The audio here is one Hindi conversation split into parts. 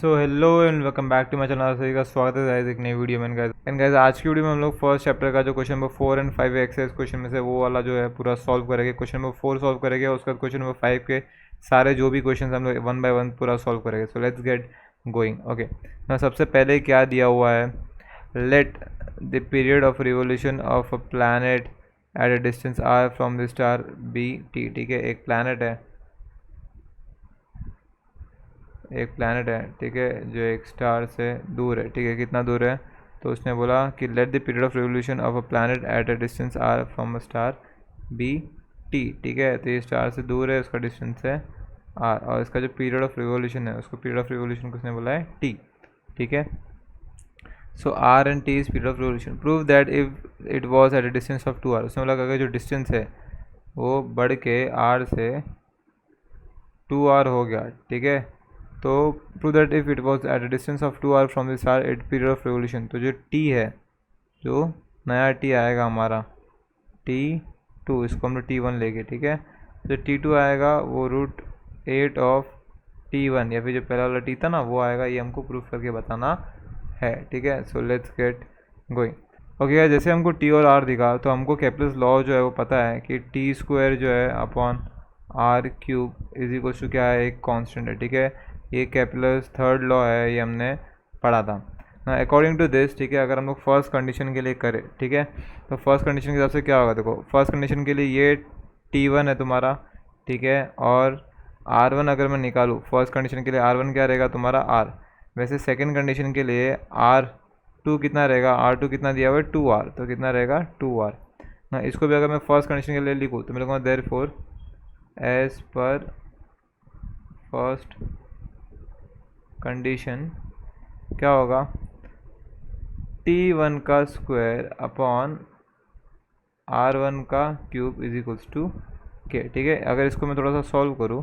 So hello and welcome back to my channel. सभी का स्वागत है गाइस एक नई वीडियो में। गाइस आज की वीडियो में हम लोग फर्स्ट चैप्टर का जो question number 4 and 5 exercise question में से वो वाला जो है पूरा सॉल्व करेंगे। क्वेश्चन नंबर 4 सॉल्व करेंगे और उसके बाद क्वेश्चन नंबर 5 के सारे जो भी क्वेश्चन हम लोग 1 बाय 1 पूरा सॉल्व करेंगे। So let's get going. Okay, सबसे पहले क्या दिया हुआ है, let the period of revolution of a planet at a distance R from the star be T. ठीक है, एक प्लैनेट है, ठीक है, जो एक स्टार से दूर है। ठीक है, कितना दूर है, तो उसने बोला कि let the period of revolution of a planet at a distance R from a star be T. ठीक है, तो ये स्टार से दूर है, उसका डिस्टेंस है आर, और इसका जो पीरियड ऑफ रिवोल्यूशन है उसको पीरियड ऑफ रिवोल्यूशन को उसने बोला है टी। ठीक है, so R and T is period of revolution. Prove that if it was at a distance of 2 R. उसने बोला अगर जो डिस्टेंस है वो बढ़ के आर से 2 आर हो गया। ठीक है, तो prove that if it was at a distance of 2 R from the star at period of revolution. तो जो टी है, जो नया टी आएगा हमारा T2, इसको हम लोग T1 लेंगे। ठीक है, जो T2 आएगा वो √8 ऑफ T1 या फिर जो पहला वाला टी था ना वो आएगा। ये हमको प्रूफ करके बताना है। ठीक है, सो लेट्स गेट गोइंग। ओके, जैसे हमको टी और आर दिखा तो हमको केपलर्स लॉ जो है वो पता है कि टी स्क्वायर जो है upon R cube is equal to क्या है, एक कांस्टेंट है। ठीक है, ये केपलर्स थर्ड लॉ है, ये हमने पढ़ा था ना अकॉर्डिंग टू दिस। ठीक है, अगर हम लोग फर्स्ट कंडीशन के लिए करें, ठीक है, तो फर्स्ट कंडीशन के हिसाब से क्या होगा, देखो फर्स्ट कंडीशन के लिए ये T1 है तुम्हारा। ठीक है, और R1 अगर मैं निकालूँ फर्स्ट कंडीशन के लिए, R1 क्या रहेगा तुम्हारा R। वैसे सेकेंड कंडीशन के लिए R2 कितना रहेगा, R2 कितना दिया हुआ है 2R, तो कितना रहेगा 2R ना। इसको भी अगर मैं फर्स्ट कंडीशन के लिए लिखूँ तो मैं लिखूँगा therefore as per first condition क्या होगा, T1 का स्क्वायर अपॉन R1 का क्यूब इज इक्वल्स टू के। ठीक है, अगर इसको मैं थोड़ा सा सॉल्व करूँ,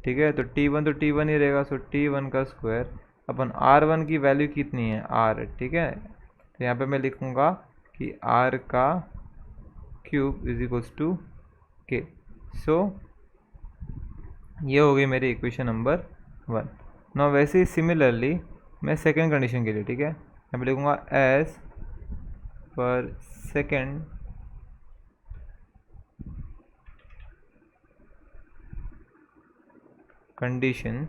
ठीक है, तो T1 ही रहेगा। सो T1 का स्क्वायर अपन R1 की वैल्यू कितनी है, R। ठीक है, तो यहाँ पे मैं लिखूँगा कि R का क्यूब इज इक्वल्स टू के। सो ये हो गई मेरी इक्वेशन नंबर 1। ना वैसे ही सिमिलरली मैं सेकेंड कंडीशन के लिए, ठीक है, यहाँ पे लिखूँगा एज पर सेकेंड कंडीशन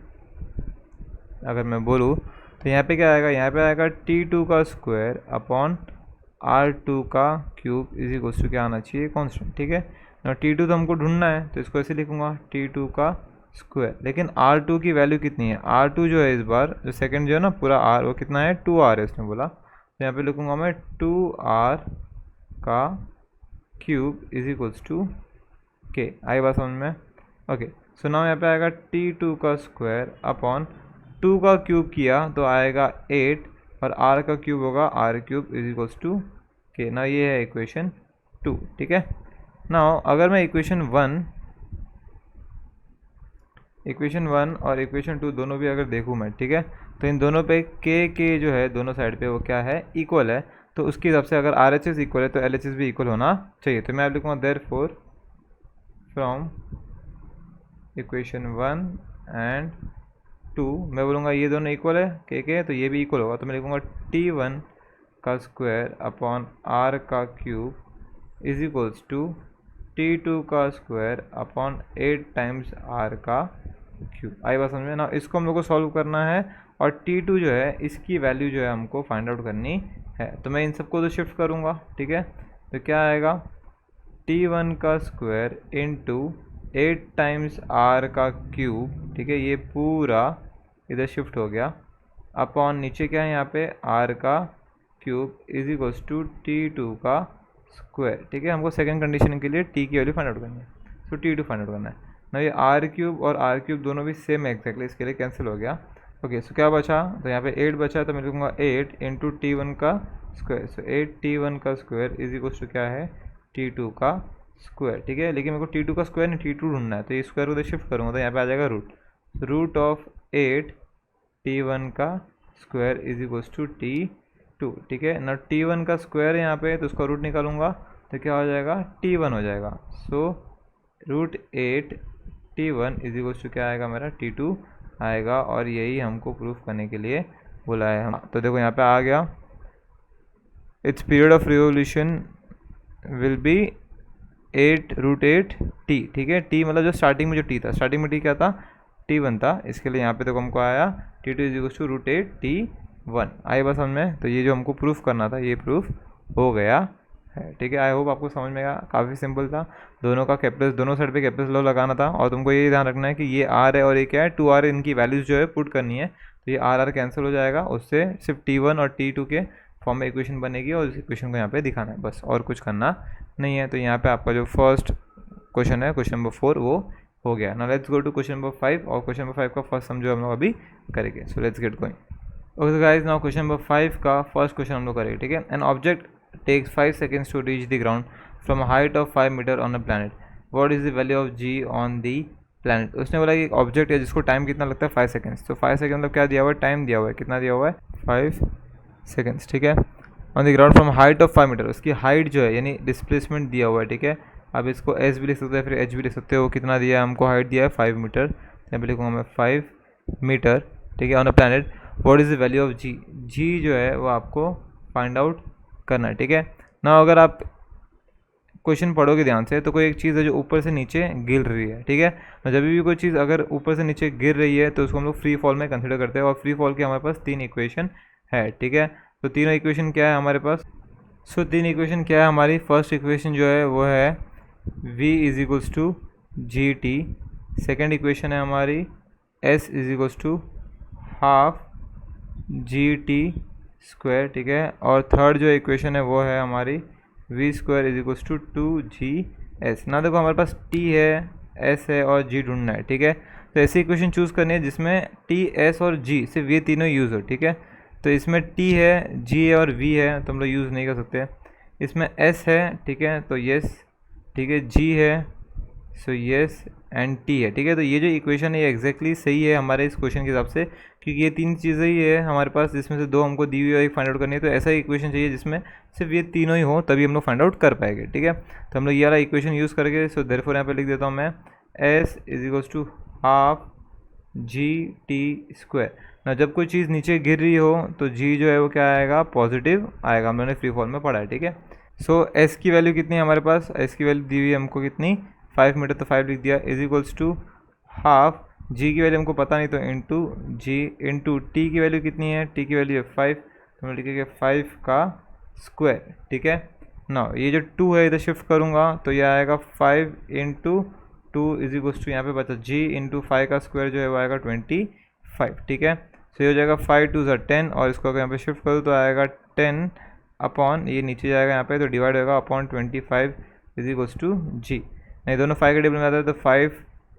अगर मैं बोलूँ तो यहाँ पे क्या आएगा, यहाँ पे आएगा T2 का स्क्वायर अपॉन R2 का क्यूब इज इक्वल्स टू क्या आना चाहिए, कांस्टेंट। ठीक है ना, T2 तो हमको ढूंढना है तो इसको ऐसे लिखूँगा T2 का स्क्वायर। लेकिन R2 की वैल्यू कितनी है, R2 जो है इस बार जो सेकंड जो है ना पूरा R वो कितना है 2R है उसने बोला। तो यहाँ पे लिखूँगा मैं 2R का क्यूब इज इक्वल्स टू के। आई बात समझ में। ओके, सो नाउ यहाँ पे आएगा T2 का स्क्वायर अपॉन 2 का क्यूब किया तो आएगा 8 और R का क्यूब होगा R cube is equals to K ना। ये है इक्वेशन 2। ठीक है, नाउ अगर मैं इक्वेशन 1 और इक्वेशन 2 दोनों भी अगर देखूँ मैं, ठीक है, तो इन दोनों पे के जो है दोनों साइड पे वो क्या है, इक्वल है। तो उसके हिसाब से अगर RHS इक्वल है तो LHS भी इक्वल होना चाहिए। तो मैं अब लिखूँगा देयरफॉर फ्रॉम इक्वेशन 1 एंड 2 मैं बोलूँगा ये दोनों इक्वल है के, तो ये भी इक्वल होगा। तो मैं लिखूँगा T1 का स्क्वायर अपॉन R का cube is equals to T2 का स्क्वायर अपॉन 8 टाइम्स R का क्यूब। आई बात समझ में ना। इसको हम लोग को सॉल्व करना है और T2 जो है इसकी वैल्यू जो है हमको फाइंड आउट करनी है। तो मैं इन सबको तो शिफ्ट करूँगा। ठीक है, तो क्या आएगा T1 का स्क्वायर इंटू 8 टाइम्स R का क्यूब। ठीक है, ये पूरा इधर शिफ्ट हो गया अपॉन नीचे क्या है यहाँ पे R का cube is equals to T2 का स्क्वायर। ठीक है, हमको सेकंड कंडीशन के लिए T की वैल्यू फाइंड आउट करनी है, तो T2 फाइंड आउट करना है ना। ये R क्यूब और R क्यूब दोनों भी सेम है एक्जैक्टली, इसके लिए कैंसिल हो गया। ओके, सो क्या बचा, तो यहाँ पे 8 बचा, तो मैं लिखूँगा 8 इंटू T1 का स्क्वायर। सो 8 T1 का स्क्वायर इज इक्वल्स टू क्या है, T2 का स्क्वायर। ठीक है, लेकिन मेरे को T2 का स्क्वायर नहीं T2 ढूंढना है, तो ये स्क्वायर उधर शिफ्ट करूँगा तो यहाँ पे आ जाएगा रूट ऑफ 8 T1 का square is equals to T2। ठीक है ना, T1 का स्क्वायर है यहाँ पे तो उसका रूट निकालूंगा तो क्या हो जाएगा T1 हो जाएगा। सो √8 T1 इज इक्वल्स टू क्या आएगा मेरा T2 आएगा और यही हमको प्रूफ करने के लिए बोला है हम। तो देखो यहाँ पे आ गया, it's period of revolution will be 8√8 T, ठीक है। टी मतलब जो स्टार्टिंग में जो टी था, स्टार्टिंग में टी क्या था, T1 था। इसके लिए यहाँ पे देखो हमको आया T2 = √8 T1 आई बस हमने। तो ये जो हमको प्रूफ करना था ये प्रूफ हो गया है, ठीक है। आई होप आपको समझ में आया, काफ़ी सिंपल था। दोनों का कैपिटल, दोनों साइड पे कैपिटल लॉ लगाना था। और तुमको ये ध्यान रखना है कि ये R है और ये क्या है 2R, इनकी वैल्यूज़ जो है पुट करनी है। तो ये R कैंसिल हो जाएगा, उससे सिर्फ T1 और T2 के फॉर्म में इक्वेशन बनेगी और इस इक्वेशन को यहाँ पे दिखाना है बस, और कुछ करना नहीं है। तो यहाँ पे आपका जो फर्स्ट क्वेश्चन है, क्वेश्चन नंबर 4, वो हो गया। Now let's go to question number 5, और क्वेश्चन नंबर 5 का फर्स्ट सम जो हम लोग अभी करेंगे। So let's get going. Okay guys, now question number 5 का फर्स्ट क्वेश्चन हम लोग करेंगे, ठीक है। An object takes 5 seconds to reach the ground from a height of 5 metre on a planet, what is the value of g on the planet. उसने बोला कि एक ऑब्जेक्ट है जिसको टाइम कितना लगता है 5 सेकेंड्स। तो 5 सेकेंड मतलब क्या दिया हुआ है, टाइम दिया हुआ है, कितना दिया हुआ है 5 सेकेंड्स, ठीक है। On the ground from height of 5 metre, उसकी हाइट जो है यानी डिस्प्लेसमेंट दिया हुआ है, ठीक है। अब इसको एस भी लिख सकते हैं, फिर एच भी लिख सकते हो। कितना दिया है हमको, हाइट दिया है 5 मीटर, यहाँ पे लिखूँगा मैं 5 मीटर, ठीक है। On a planet, what is the value of G, G जो है वो आपको फाइंड आउट करना है, ठीक है ना। अगर आप क्वेश्चन पढ़ोगे ध्यान से तो कोई एक चीज़ है जो ऊपर से नीचे गिर रही है, ठीक है। तो जब भी कोई चीज़ अगर ऊपर से नीचे गिर रही है तो उसको हम लोग फ्री फॉल में कंसिडर करते हैं, और फ्री फॉल के हमारे पास 3 इक्वेशन है, ठीक है। तो तीनों इक्वेशन क्या है हमारे पास, सो 3 इक्वेशन क्या है हमारी। फर्स्ट इक्वेशन जो है वो है v = gt, सेकेंड इक्वेशन है हमारी s = हाफ gt², ठीक है। और थर्ड जो इक्वेशन है वो है हमारी v² = 2gs। ना देखो हमारे पास t है, s है और g ढूंढना है, ठीक है। तो ऐसी इक्वेशन चूज़ करनी है जिसमें t, s और g सिर्फ ये तीनों यूज़ हो, ठीक है। तो इसमें t है, g है और v है, तो हम लोग यूज़ नहीं कर सकते। इसमें s है, ठीक है, तो yes, ठीक है। g है, सो yes एंड t है, ठीक है। तो ये जो इक्वेशन है ये एग्जैक्टली सही है हमारे इस क्वेश्चन के हिसाब से, क्योंकि ये 3 चीज़ें ही है हमारे पास, जिसमें से 2 हमको दी हुई है, एक फाइंड आउट करनी है। तो ऐसा इक्वेशन चाहिए जिसमें सिर्फ ये तीनों ही हो, तभी हम लोग फाइंड आउट कर पाएंगे, ठीक है। तो हम लोग ये वाला इक्वेशन यूज़ करके, सो देयरफॉर यहाँ पे लिख देता हूँ मैं s = हाफ gt²। ना जब कोई चीज़ नीचे गिर रही हो तो g जो है वो क्या आएगा, पॉजिटिव आएगा, हम लोगों ने फ्री फॉल में पढ़ा है, ठीक है। सो s की वैल्यू कितनी है हमारे पास, s की वैल्यू दी हुई है हमको कितनी, 5 मीटर, तो 5 लिख दिया, = हाफ, g की वैल्यू हमको पता नहीं तो इंटू g इंटू t की वैल्यू कितनी है, t की वैल्यू है 5, तो मैं लिखेंगे 5 का स्क्वायर, ठीक है ना। ये जो 2 है इधर शिफ्ट करूँगा तो ये आएगा 5 × 2 = यहाँ पे बचा g इंटू 5 का स्क्वायर जो है वो आएगा 25, ठीक है। सो ये हो जाएगा 5 2 = 10, और इसको अगर यहाँ पे शिफ्ट करूँ तो आएगा 10 अपॉन, ये नीचे जाएगा यहाँ पे तो डिवाइड होगा अपॉन 25 = g। नहीं, दोनों 5 के टेबल में आता है तो 5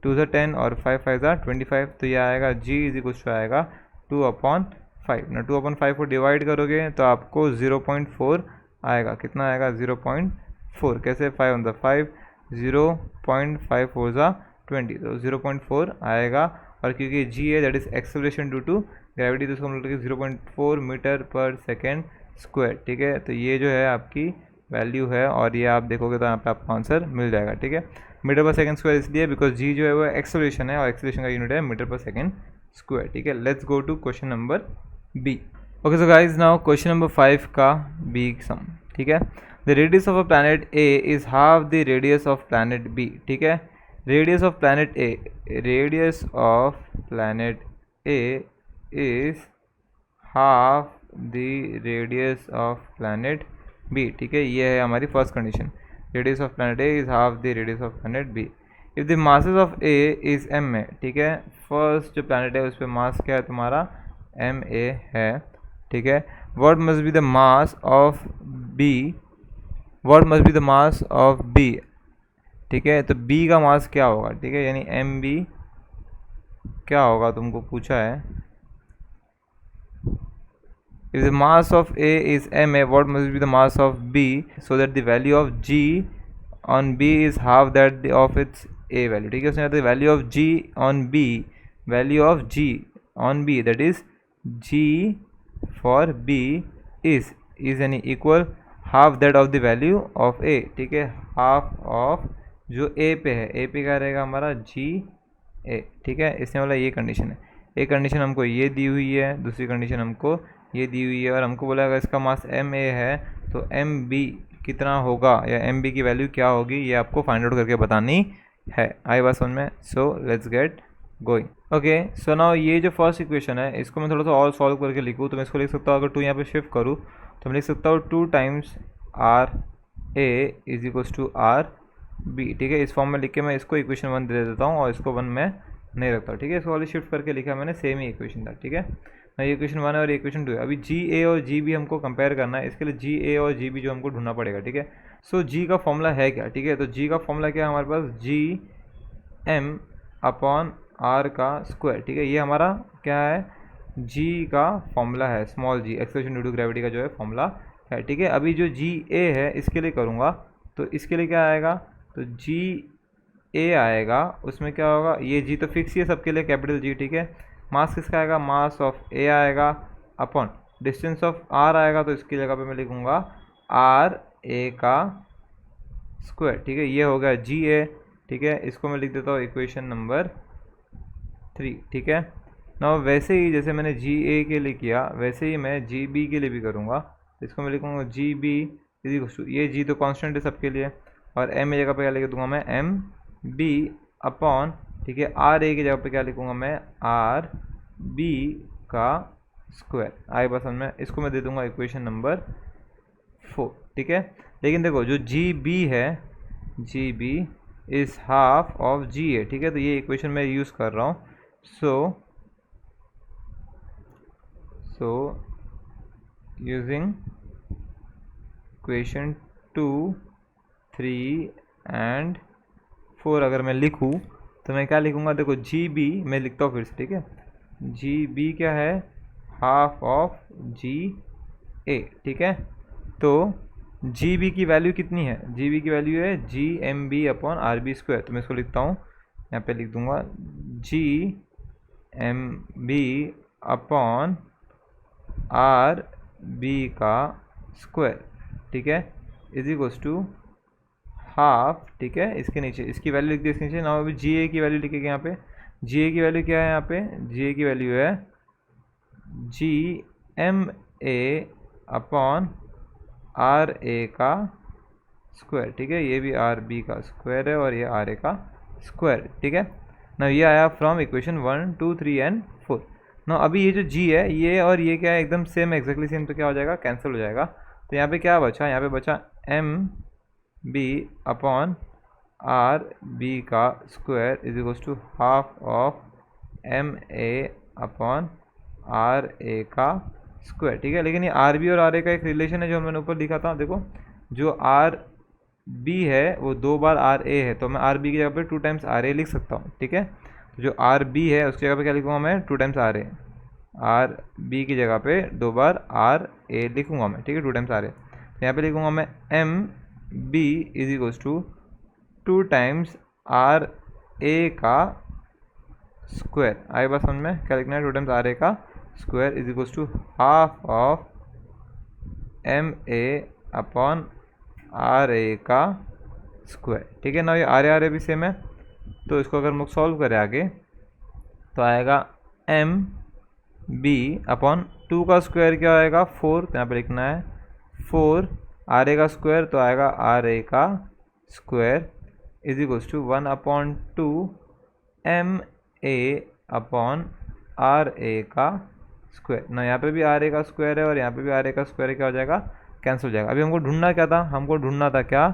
2 = 10 और 5 5 = 25, तो ये आएगा g = आएगा 2/5 ना। 2/5 को डिवाइड करोगे तो आपको 0.4 आएगा, कितना आएगा 0.4, कैसे 5 × 5 0.5 4 = 20, तो 0.4 आएगा। और क्योंकि g है that is acceleration due to gravity, तो उसको हम लोग 0.4 मीटर पर सेकेंड स्क्वायर, ठीक है। तो ये जो है आपकी वैल्यू है, और ये आप देखोगे तो यहाँ पे आपको आंसर मिल जाएगा, ठीक है। मीटर पर सेकंड स्क्वायर इसलिए बिकॉज जी जो है वो एक्सेलरेशन है, और एक्सेलरेशन का यूनिट है मीटर पर सेकंड स्क्वायर, ठीक है। Let's go to question number B. Okay so guys, now question number 5 का बी सम, ठीक है। The radius of a planet A is half the radius of planet B, ठीक है। Radius of planet A, radius of planet A is half the radius of planet B, ठीक है। ये है हमारी first condition, radius of planet A is half the radius of planet B if the masses of A is M A, ठीक है। फर्स्ट जो प्लैनेट है उस पर मास क्या है तुम्हारा, एम ए है, ठीक है। What must be the mass of B, what must be the mass of B, ठीक है। तो बी का मास क्या होगा, ठीक है, यानी एम बी क्या होगा तुमको पूछा है। If the mass of A is ma, what must be the mass of B so that the value of G on B is half that of its A value, ठीक है। उसमें आता है value of G on B, value of G on B that is G for B is यानी equal half that of the value of A, ठीक है। half of जो A पे है, A पे क्या रहेगा हमारा G A, ठीक है। इसमें वाला ये कंडीशन है। एक कंडीशन हमको ये दी हुई है, दूसरी कंडीशन हमको ये दी हुई है, और हमको बोला अगर इसका मास एम ए है तो एम बी कितना होगा या एम बी की वैल्यू क्या होगी, ये आपको फाइंड आउट करके बतानी है। आई बात समझ में? सो let's get going. Okay, so now ये जो फर्स्ट इक्वेशन है इसको मैं थोड़ा सा और सॉल्व करके लिखूँ तो मैं इसको लिख सकता हूँ, अगर 2 यहाँ पे शिफ्ट करूँ तो मैं लिख सकता हूँ 2 times R A is equals to R B. ठीक है, इस फॉर्म में लिख के मैं इसको इक्वेशन 1 दे देता हूँ और इसको 1 में नहीं रखता। ठीक है, इसको वाली शिफ्ट करके लिखा मैंने, सेम ही इक्वेशन था। ठीक है, ये इक्वेशन 1 है और इक्वेशन 2 है। अभी जी ए और जी बी हमको कंपेयर करना है, इसके लिए जी ए और जी बी जो हमको ढूंढना पड़ेगा। ठीक है, सो जी का फॉर्मूला है क्या? ठीक है, तो जी का फॉर्मूला क्या है हमारे पास? जी एम अपॉन आर का स्क्वायर। ठीक है, ये हमारा क्या है? जी का फॉर्मूला है, small g, acceleration due to gravity का जो है फॉर्मूला है। ठीक है, अभी जो जी ए है इसके लिए करूँगा तो इसके लिए क्या आएगा? तो जी ए आएगा, उसमें क्या होगा? ये जी तो फिक्स ही है सबके लिए, कैपिटल जी। ठीक है, मास किसका आएगा? मास ऑफ ए आएगा अपॉन डिस्टेंस ऑफ आर आएगा, तो इसकी जगह पे मैं लिखूँगा आर ए का स्क्वायर। ठीक है, ये हो गया जी ए। ठीक है, इसको मैं लिख देता हूँ इक्वेशन नंबर 3। ठीक है, ना वैसे ही जैसे मैंने जी ए के लिए किया वैसे ही मैं जी बी के लिए भी करूँगा। इसको मैं लिखूँगा g B is equal to, ये जी तो कांस्टेंट है सबके लिए, और एम की जगह पे क्या लिख दूँगा मैं? एम बी अपॉन, ठीक है, आर ए की जगह पे क्या लिखूँगा मैं? आर बी का स्क्वायर। आई बस में इसको मैं दे दूँगा इक्वेशन नंबर 4। ठीक है, लेकिन देखो जो जी बी है, G B is half of G A. ठीक है, तो ये इक्वेशन मैं यूज़ कर रहा हूँ। सो यूजिंग इक्वेशन 2, 3 एंड 4 अगर मैं लिखूँ तो मैं क्या लिखूँगा? देखो जी बी मैं लिखता हूँ फिर से। ठीक है, जी बी क्या है? Half of G A. ठीक है, तो जी बी की वैल्यू कितनी है? जी बी की वैल्यू है G M B upon R B square. तो मैं इसको लिखता हूँ, यहाँ पे लिख दूँगा G M B upon R B का स्क्वायर। ठीक है, इज इक्वल्स टू हाफ। ठीक है, इसके नीचे इसकी वैल्यू लिख दी, इसके नीचे ना अभी जी ए की वैल्यू लिखेंगे। यहाँ पे जी ए की वैल्यू क्या है? यहाँ पे जी ए की वैल्यू है G M A upon R A का स्क्वायर। ठीक है, ये भी आर बी का स्क्वायर है और ये आर ए का स्क्वायर। ठीक है ना, ये आया फ्रॉम इक्वेशन 1, 2, 3 एंड 4। ना अभी ये जो जी है ये और ये क्या है? एकदम सेम, एग्जैक्टली सेम, तो क्या हो जाएगा? कैंसिल हो जाएगा। तो यहाँ पे क्या बचा? यहाँ पे बचा M B upon R B का square is equals to half of M A upon R A का स्क्वायर। ठीक है, लेकिन ये आर बी और आर ए का एक रिलेशन है जो मैंने ऊपर लिखा था। देखो जो आर बी है वो 2 बार आर ए है, तो मैं आर बी की जगह पे 2 टाइम्स आर ए लिख सकता हूँ। ठीक है, तो जो आर बी है उसकी जगह पे क्या लिखूँगा मैं? 2 times R A. R B की जगह पे 2 बार आर ए लिखूँगा मैं। ठीक है, 2 टाइम्स आर ए। तो यहाँ पे लिखूँगा मैं M B is equals to 2 times R A का स्क्वायर। आई बात समझ में? क्या लिखना है? 2 टाइम्स आर ए का square is equals to half of M A upon R A का स्क्वायर। ठीक है ना, ये आर ए भी सेम है, तो इसको अगर हम लोग सॉल्व करें आगे तो आएगा एम बी अपॉन 2 का स्क्वायर क्या आएगा? 4। तो यहाँ पे लिखना है 4 आर ए का स्क्वायर, तो आएगा आर ए का square is equals to 1/2 M A upon R A का स्क्वायर। ना यहाँ पे भी आर ए का स्क्वायर है और यहाँ पे भी आर ए का स्क्वायर क्या हो जाएगा? कैंसिल हो जाएगा। अभी हमको ढूंढना क्या था? हमको ढूंढना था क्या?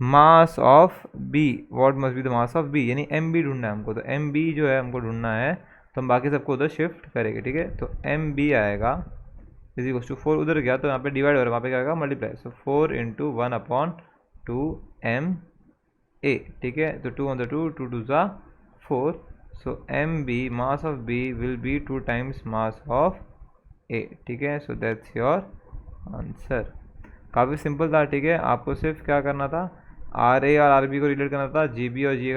Mass of B. What must be the mass of B, यानी एम बी ढूंढना है हमको। तो एम बी जो है हमको ढूंढना है, तो हम बाकी सबको उधर शिफ्ट करेंगे। ठीक है, तो एम बी आएगा इज इक्वल्स टू 4, उधर गया तो यहाँ पे डिवाइड हो रहा है, वहाँ पे क्या आएगा? Multiply. So 4 into 1/2 M A. ठीक है, तो 2 on the 2, 2 2 ज़ा 4। So M B, mass of B will be 2 times mass of A. ठीक है, सो दैट्स योर आंसर। काफ़ी सिंपल था। ठीक है, आपको सिर्फ क्या करना था? आर ए और आर बी को रिलेट करना था, जी बी और जी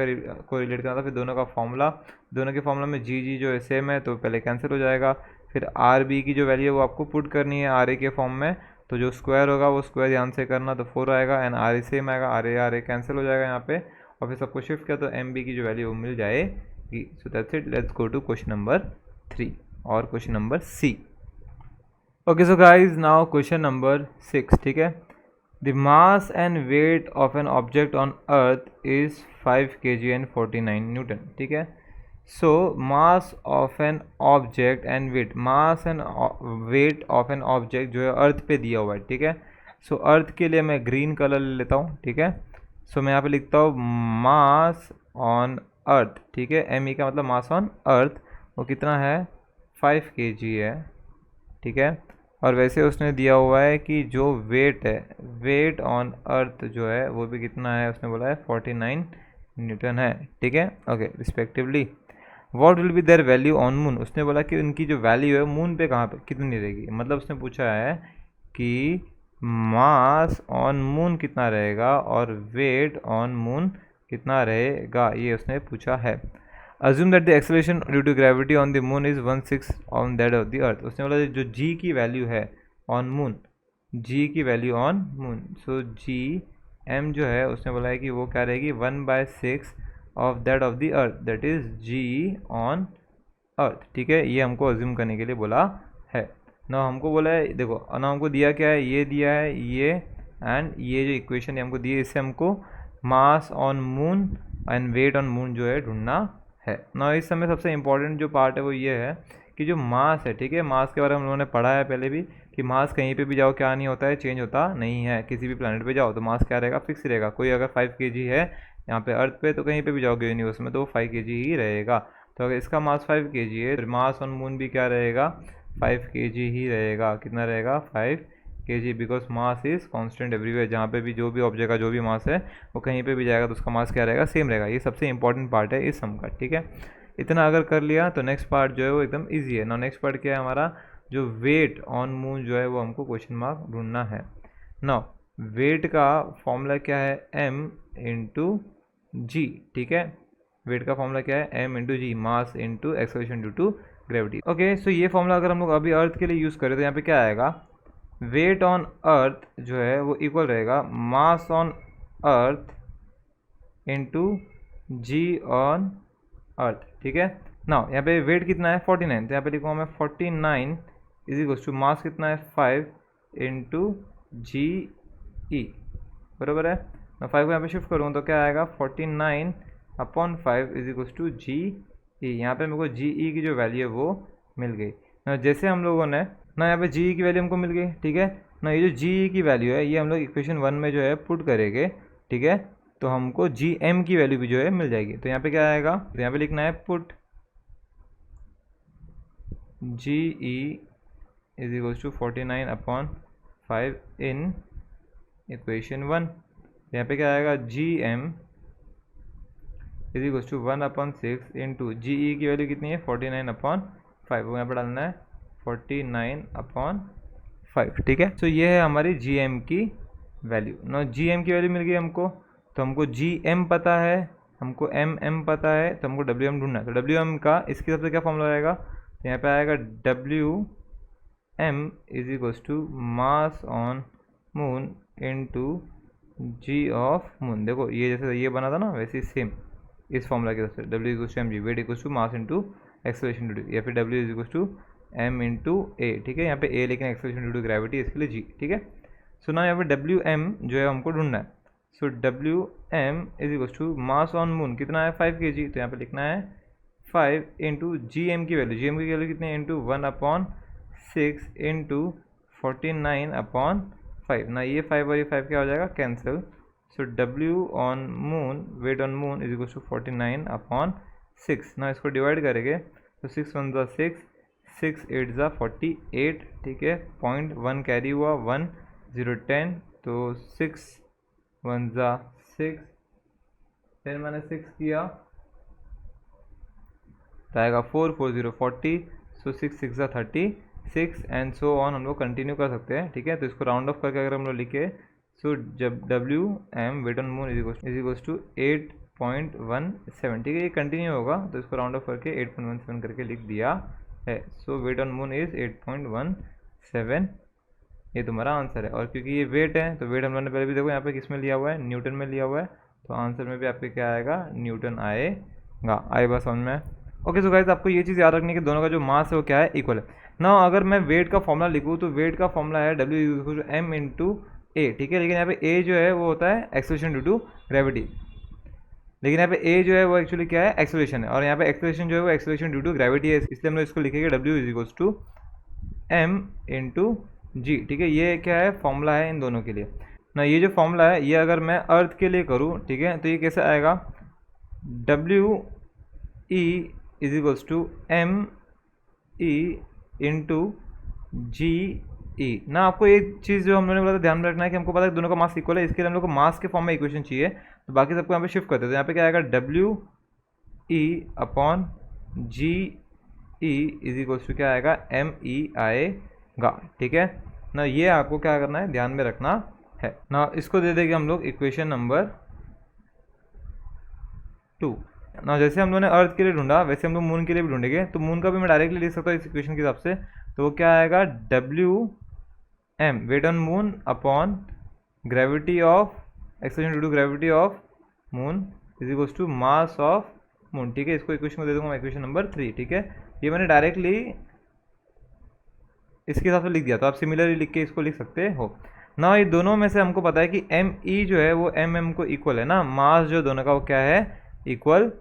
को रिलेट करना था, फिर दोनों का फॉर्मूला, दोनों के फॉर्मूला में जी जी जो है सेम है तो पहले कैंसिल हो जाएगा। फिर आर बी की जो वैल्यू है वो आपको पुट करनी है आर ए के फॉर्म में, तो जो स्क्वायर होगा वो स्क्वायर ध्यान से करना, तो 4 आएगा एंड आर ए सेम आएगा, आर ए कैंसिल हो जाएगा यहाँ पे, और फिर सबको शिफ्ट किया तो एम बी की जो वैल्यू वो मिल जाएगी। रहेगी। So that's it, let's go to question number 3 और question number C. Okay so guys now question number 6, ठीक है। The mass and weight of an object on earth is 5 kg and 49 newton, ठीक है। So mass of an object and weight, mass and weight of an object जो है अर्थ पे दिया हुआ है, ठीक है। सो अर्थ के लिए मैं ग्रीन कलर ले लेता हूँ, ठीक है। सो मैं यहाँ पे लिखता हूँ मास ऑन अर्थ, ठीक है। एम ई का मतलब मास ऑन अर्थ, वो कितना है 5 kg है, ठीक है। और वैसे उसने दिया हुआ है कि जो वेट है, वेट ऑन अर्थ जो है वो भी कितना है, उसने बोला है 49 न्यूटन है, ठीक है। Okay respectively what will be their value on moon, उसने बोला कि उनकी जो वैल्यू है मून पे कहाँ पे कितनी रहेगी, मतलब उसने पूछा है कि मास ऑन मून कितना रहेगा और वेट ऑन मून कितना रहेगा, ये उसने पूछा है। Assume that the acceleration due to gravity on the moon is 1/6 on that of the earth, उसने बोला जो जी की वैल्यू है ऑन मून, जी की value on moon, so g M जो है उसने बोला है कि वो क्या रहेगी 1/6 of that of the earth, that is g on earth, ठीक है। ये हमको अज्यूम करने के लिए बोला है ना। हमको बोला है देखो ना, हमको दिया क्या है, ये दिया है ये, एंड ये जो इक्वेशन हमको दी है इससे हमको mass on moon and weight on moon जो है ढूंढना है ना। इस समय सबसे इंपॉर्टेंट जो पार्ट है वो ये है कि जो मास है, ठीक है, मास के बारे में हम लोगों ने पढ़ा है पहले भी कि मास कहीं पे भी जाओ क्या नहीं होता है, चेंज होता नहीं है। किसी भी प्लानट पे जाओ तो मास क्या रहेगा, फिक्स रहेगा। कोई अगर 5 kg है यहाँ पे अर्थ पे, तो कहीं पे भी जाओगे यूनिवर्स में तो 5 kg ही रहेगा। तो अगर इसका मास 5 kg है तो मास ऑन मून भी क्या रहेगा 5 kg ही रहेगा। कितना रहेगा 5 kg, because mass is constant everywhere. जहाँ पे भी जो भी ऑब्जेक्ट का जो भी मास है वो कहीं पे भी जाएगा तो उसका मास क्या रहेगा, सेम रहेगा। ये सबसे इंपॉर्टेंट पार्ट है इस सम का, ठीक है। इतना अगर कर लिया तो नेक्स्ट पार्ट जो है वो एकदम ईजी है ना। नेक्स्ट पार्ट क्या है हमारा, जो वेट ऑन मून जो है वो हमको क्वेश्चन मार्क ढूंढना है ना। वेट का फॉर्मूला क्या है, m इंटू जी, ठीक है। वेट का फॉर्मूला क्या है, m into g, mass into acceleration due to gravity. Okay so ये फॉर्मूला अगर हम लोग अभी अर्थ के लिए यूज़ करें तो यहाँ पे क्या आएगा, वेट ऑन अर्थ जो है वो इक्वल रहेगा mass on earth into g on earth, ठीक है ना। यहाँ पे वेट कितना है 49, तो यहाँ पे लिखूँगा मैं 49 इज इक्वल टू मास कितना है 5 इंटू जी ई, बराबर है ना। 5 को यहाँ पे शिफ्ट करूँ तो क्या आएगा 49 अपॉन 5 इज इक्वल टू जी ई। यहाँ पे मेरे को जी ई की जो वैल्यू है वो मिल गई ना। जैसे हम लोगों ने ना यहाँ पे जी ई की वैल्यू हमको मिल गई, ठीक है ना। ये जो जी ई की वैल्यू है ये हम लोग इक्वेशन 1 में जो है पुट करेंगे, ठीक है, तो हमको जी एम की वैल्यू भी जो है मिल जाएगी। तो यहाँ पे क्या आएगा, तो यहाँ पे लिखना है put G E is equal to 49 upon 5 in equation 1। यहाँ पे क्या आएगा G M is equal to 1/6 into G E की वैल्यू कितनी है 49 अपॉन 5, वो यहाँ पर डालना है 49 अपॉन 5, ठीक है। तो ये है हमारी जी एम की वैल्यू ना। जी एम की वैल्यू मिल गई हमको, तो हमको जी एम पता है, हमको एम एम पता है, तो हमको डब्ल्यू एम ढूंढना है। तो डब्ल्यू एम का इसके सबसे क्या फॉर्मूला आएगा, तो यहाँ पे आएगा W M is equal to mass on moon into g of moon. देखो ये जैसे ये बना था ना वैसे सेम इस फॉर्मूला की तरफ से, W equal to M G, weight equal to mass into acceleration due to, या फिर W is equal to M into A, ठीक है। यहाँ पे ए लेकिन एक्सेलरेशन ड्यू टू ग्रेविटी, इसके लिए जी, ठीक है। सो ना यहाँ पे डब्ल्यू एम जो है हमको ढूंढना है। So W M is equal to mass on moon कितना है 5 kg, तो यहाँ पे लिखना है 5 इंटू जी एम की वैल्यू, जी एम की वैल्यू कितनी है इंटू 1/6 इंटू 49 अपॉन 5 ना। ये 5 और ये 5 क्या हो जाएगा cancel. So W on moon, weight on moon is equal to 49 upon 6 ना। इसको डिवाइड करेंगे तो 6 1 ज़ा 6, 6 8 ज़ा 48, ठीक है। 0.1 कैरी हुआ 1 0 10, तो 6 1 ज़ा 6, 10 मैंने 6 किया तो आएगा 4 4 0 40, सो 6 6 ज़ा 36 एंड सो ऑन हम लोग कंटिन्यू कर सकते हैं, ठीक है। तो इसको राउंड ऑफ करके अगर हम लोग लिखे, सो जब W M weight on moon is equals to 8.17, ठीक है। ये कंटिन्यू होगा तो इसको राउंड ऑफ करके 8.17 करके लिख दिया है। सो वेट ऑन मून इज 8.17, ये तुम्हारा आंसर है। और क्योंकि ये वेट है तो वेट हम लोगों ने पहले भी देखो यहाँ पे किस में लिया हुआ है, न्यूटन में लिया हुआ है, तो आंसर में भी आपके क्या आएगा न्यूटन आएगा। गा। आई बात समझ में? ओके सो गाइस आपको ये चीज़ याद रखनी है कि दोनों का जो मास है वो क्या है, इक्वल है ना। अगर मैं वेट का फॉर्मूला लिखूँ तो वेट का फॉर्मूला है W=m×a, ठीक है। लेकिन यहाँ पे a जो है वो होता है एक्सेलरेशन ड्यू टू ग्रेविटी, लेकिन यहाँ पे a जो है वो एक्चुअली क्या है, एक्सेलरेशन है, और यहाँ पे एक्सेलरेशन जो है वो एक्सेलरेशन ड्यू टू ग्रेविटी है, इसलिए हम लोग इसको लिखेंगे W=m×g, ठीक है। ये क्या है, फॉर्मूला है इन दोनों के लिए ना। ये जो फॉर्मूला है ये अगर मैं अर्थ के लिए करूँ, ठीक है, तो ये कैसे आएगा, WE=m/e ना। आपको एक चीज़ जो हम लोगों ने बोला था ध्यान में रखना है कि हमको पता है दोनों का मास इक्वल है, इसके लिए हम लोग को मास के फॉर्म में इक्वेशन चाहिए, तो बाकी सबको यहाँ पे शिफ्ट करते हैं। तो यहाँ पे क्या आएगा, WE/g/e क्या आएगा, me आएगा, ठीक है ना। ये आपको क्या करना है, ध्यान में रखना है ना। इसको दे देंगे हम लोग इक्वेशन नंबर 2 ना। जैसे हम लोगों ने अर्थ के लिए ढूंढा वैसे हम लोग मून के लिए भी ढूंढेंगे, तो मून का भी मैं डायरेक्टली लिख सकता हूँ इस इक्वेशन के हिसाब से। तो वो क्या आएगा, WM weight on moon upon gravity of acceleration due to gravity of moon is to mass of moon, ठीक है। इसको इक्वेशन को दे दूंगा मैं इक्वेशन नंबर 3, ठीक है। ये मैंने डायरेक्टली इसके हिसाब से लिख दिया, तो आप सिमिलरली लिख के इसको लिख सकते हो ना। ये दोनों में से हमको पता है कि ME जो है वो MM को इक्वल है ना, मास जो दोनों का वो क्या है, इक्वल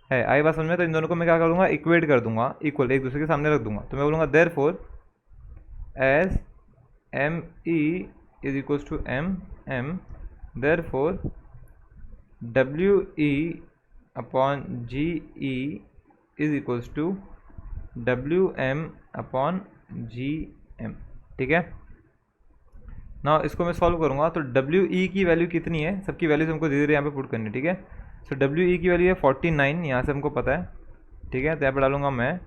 है। आई बात समझ में? तो इन दोनों को मैं क्या कर दूंगा, इक्वेट कर दूंगा, इक्वल एक दूसरे के सामने रख दूंगा। तो मैं बोलूँगा therefore as ME=MM, therefore WE/g=WM/gm, ठीक है ना। इसको मैं सॉल्व करूँगा तो WE की वैल्यू कितनी है, सबकी वैल्यूज हमको धीरे धीरे यहाँ पे पुट करनी है, ठीक है। सो WE की वैल्यू है 49, यहाँ से हमको पता है, ठीक है। तो यहाँ पे डालूंगा मैं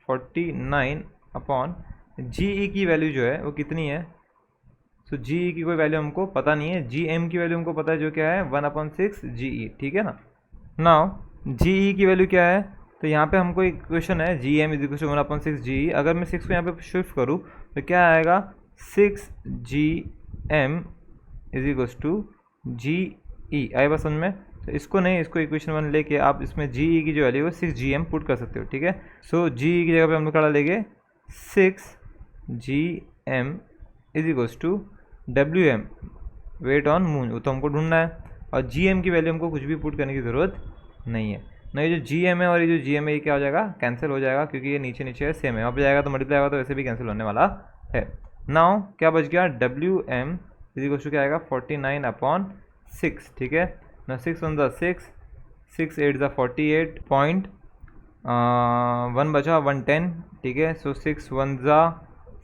49 अपॉन GE की वैल्यू जो है वो कितनी है। सो GE की कोई वैल्यू हमको पता नहीं है, GM की वैल्यू हमको पता है जो क्या है 1/6 GE, ठीक है ना। नाउ GE की वैल्यू क्या है, तो यहाँ पे हमको एक क्वेश्चन है GM=1/6 GE। अगर मैं 6 को यहाँ पे शिफ्ट करूँ तो क्या आएगा, 6GM=GE। आई बात समझ में? तो इसको नहीं, इसको इक्वेशन 1 लेके आप इसमें GE की जो वैल्यू है 6GM पुट कर सकते हो, ठीक है। सो GE की जगह पे हम लोग क्या डालेंगे, 6GM=WM वेट ऑन मून, वो तो हमको ढूंढना है, और GM की वैल्यू हमको कुछ भी पुट करने की ज़रूरत नहीं है ना। ये जो GM है और ये जो GM है ये क्या हो जाएगा, कैंसिल हो जाएगा, क्योंकि ये नीचे नीचे है, सेम है। अब जाएगा तो मल्टीप्लाई होगा तो वैसे भी कैंसिल होने वाला है। नाउ क्या बच गया, WM क्या आएगा 49/6, ठीक है ना। 6 1 6, 6 8 48, 1 बचा 110, ठीक है। सो 6 1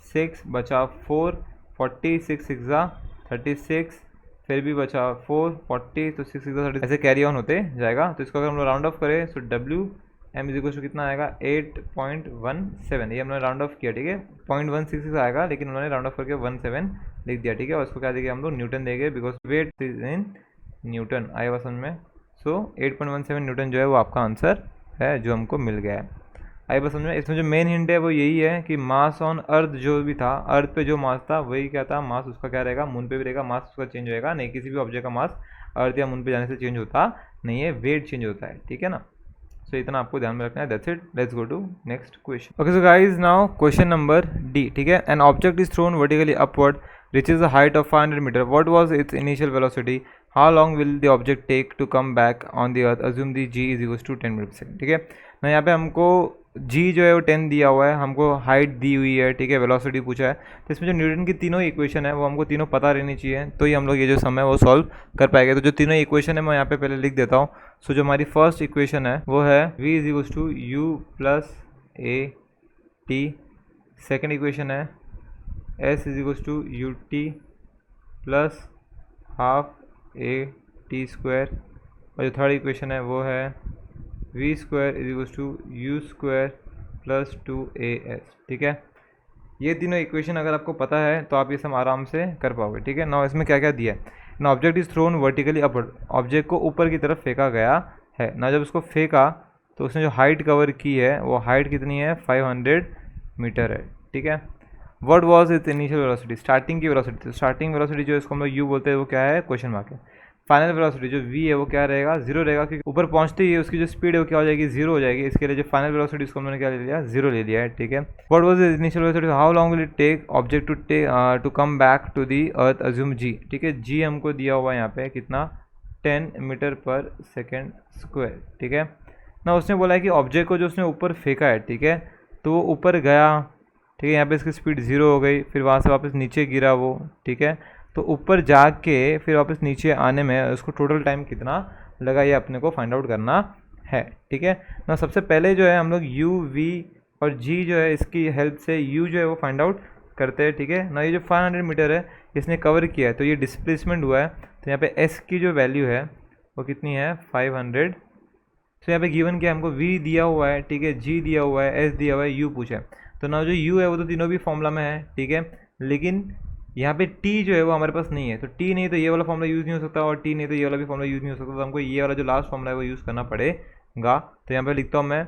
6 बचा 4, 40, 6 6 36, फिर भी बचा 4 40, तो 6 6 30, ऐसे कैरी ऑन होते जाएगा। तो इसको अगर हम लोग राउंड ऑफ करें तो WM कितना आएगा 8.17, ये हमने राउंड ऑफ किया, ठीक है। 0.166 आएगा लेकिन उन्होंने राउंड ऑफ करके 17 लिख दिया, ठीक है। और इसको क्या देंगे हम लोग, न्यूटन देंगे, because weight is in newton. आया बात समझ में? सो 8.17 न्यूटन जो है वो आपका आंसर है जो हमको मिल गया है। आई बात समझ में? इसमें जो मेन हिंट है वो यही है कि मास ऑन अर्थ जो भी था, अर्थ पे जो मास था वही क्या था, मास उसका क्या रहेगा, मून पे भी रहेगा, मास उसका चेंज होएगा नहीं। किसी भी ऑब्जेक्ट का मास अर्थ या मून पे जाने से चेंज होता नहीं है, वेट चेंज होता है, ठीक है ना। सो इतना आपको ध्यान में रखना है। That's it, let's go to next question. Okay so guys now question number D, ठीक है। An object is thrown vertically upward, reaches a height of 500 meter. What was its initial velocity? How long will the object take to come back on the earth? Assume the g=10 metre पर सेकंड, ठीक है ना। यहाँ पे हमको g जो है वो 10 दिया हुआ है, हमको हाइट दी हुई है, ठीक है, वेलोसिटी पूछा है। तो इसमें जो न्यूटन की तीनों इक्वेशन है वो हमको तीनों पता रहनी चाहिए, तो ही हम लोग ये जो सम है वो सॉल्व कर पाएंगे। तो जो तीनों इक्वेशन है मैं यहाँ पे पहले लिख देता हूँ। सो जो हमारी फर्स्ट इक्वेशन है वो है v=u+a_t। सेकेंड इक्वेशन है s=ut plus half a t²। और जो थर्ड इक्वेशन है वो है v²=u² प्लस 2as, ठीक है। ये तीनों इक्वेशन अगर आपको पता है तो आप ये सब आराम से कर पाओगे, ठीक है ना। इसमें क्या क्या दिया है ना, object is thrown vertically upward, object को ऊपर की तरफ फेंका गया है ना। जब उसको फेंका तो उसने जो हाइट कवर की है वो हाइट कितनी है 500 मीटर है, ठीक है। What was it's initial velocity, starting की वेलोसिटी। तो स्टार्टिंग वेलोसिटी जो इसको हम लोग यू बोलते हैं वो क्या है, क्वेश्चन मार्क है। फाइनल वेलोसिटी जो v है वो क्या रहेगा, 0 रहेगा, क्योंकि ऊपर पहुंचते ही उसकी जो स्पीड है वो क्या हो जाएगी, 0 हो जाएगी। इसके लिए जो फाइनल वेलोसिटी उसको हमने क्या ले लिया, 0 ले लिया है, ठीक है। What was the initial velocity, how long will it take object to come back to the earth, assume g, ठीक है। g हमको दिया हुआ है यहाँ पे कितना, 10 मीटर पर सेकेंड स्क्वायर, ठीक है ना। उसने बोला है कि ऑब्जेक्ट को जो उसने ऊपर फेंका है, ठीक है, तो वो ऊपर गया, ठीक है, यहाँ पे इसकी स्पीड 0 हो गई, फिर वहाँ से वापस नीचे गिरा वो, ठीक है। तो ऊपर जाके फिर वापस नीचे आने में उसको टोटल टाइम कितना लगा, ये अपने को फाइंड आउट करना है, ठीक है ना। सबसे पहले जो है हम लोग u v और g जो है इसकी हेल्प से u जो है वो फाइंड आउट करते हैं, ठीक है ना। ये जो 500 मीटर है इसने कवर किया है, तो ये डिस्प्लेसमेंट हुआ है, तो यहाँ पे s की जो वैल्यू है वो कितनी है, 500। तो यहाँ पे गिवन क्या है, हमको v दिया हुआ है, ठीक है, g दिया हुआ है, s दिया हुआ है, u पूछा है। तो ना जो u है वो तो तीनों भी फॉर्मूला में है, ठीक है, लेकिन यहाँ पे t जो है वो हमारे पास नहीं है, तो t नहीं तो ये वाला फॉर्मूला यूज़ नहीं हो सकता, और t नहीं तो ये वाला भी फॉर्मूला यूज़ नहीं हो सकता, तो हमको ये वाला जो लास्ट फॉर्मूला है वो यूज़ करना पड़ेगा। तो यहाँ पे लिखता हूँ मैं